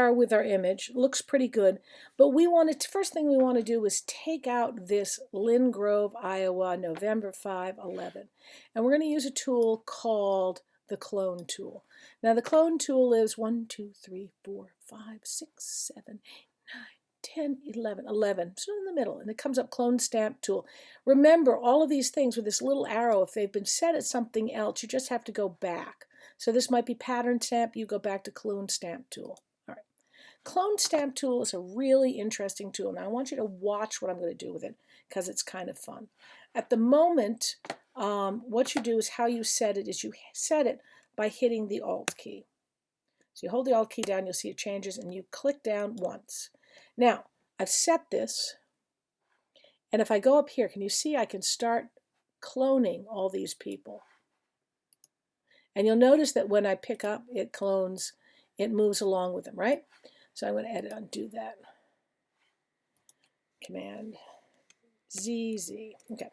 with our image. Looks pretty good, but we want to, first thing we want to do is take out this Lynn Grove, Iowa, November 5/11, and we're going to use a tool called the clone tool. Now the clone tool is 1, 2, 3, 4, 5, 6, 7, 8, 9, 10, 11, 11, so in the middle, and it comes up clone stamp tool. Remember, all of these things with this little arrow, if they've been set at something else, you just have to go back. So this might be pattern stamp, you go back to clone stamp tool. All right. Clone stamp tool is a really interesting tool. Now I want you to watch what I'm going to do with it because it's kind of fun. At the moment, what you do is how you set it is you set it by hitting the Alt key. So you hold the Alt key down, you'll see it changes, and you click down once. Now, I've set this, and if I go up here, can you see I can start cloning all these people? And you'll notice that when I pick up, it clones, it moves along with them, right? So I'm going to edit, undo that. Command ZZ. Okay,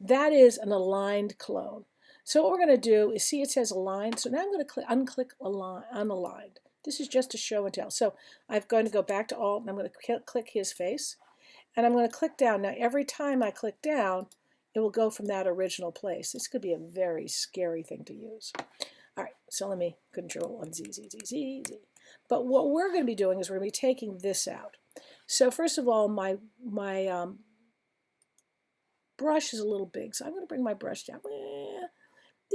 that is an aligned clone. So what we're going to do is, see it says aligned, so now I'm going to unclick unaligned. This is just to show and tell. So I'm going to go back to Alt, and I'm going to click his face, and I'm going to click down. Now every time I click down, it will go from that original place. This could be a very scary thing to use. All right, so let me Control Z, Z, Z, Z, Z. But what we're going to be doing is we're going to be taking this out. So first of all, my brush is a little big, so I'm going to bring my brush down.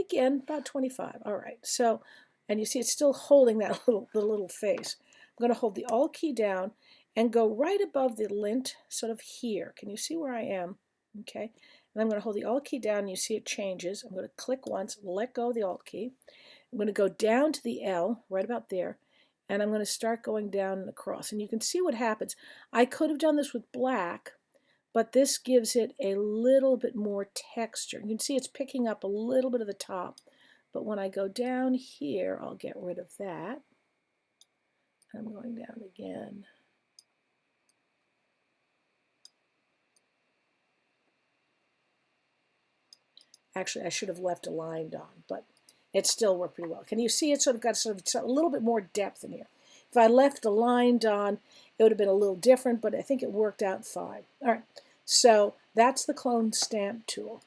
Again, about 25. All right, so, and you see it's still holding that little face. I'm going to hold the Alt key down and go right above the lint, sort of here. Can you see where I am? Okay, and I'm going to hold the Alt key down, and you see it changes. I'm going to click once, let go of the Alt key. I'm going to go down to the L, right about there, and I'm going to start going down and across. And you can see what happens. I could have done this with black, but this gives it a little bit more texture. You can see it's picking up a little bit of the top. But when I go down here, I'll get rid of that. I'm going down again. Actually, I should have left aligned on, but it still worked pretty well. Can you see it sort of got a little bit more depth in here? If I left aligned on, it would have been a little different, but I think it worked out fine. All right, so that's the clone stamp tool.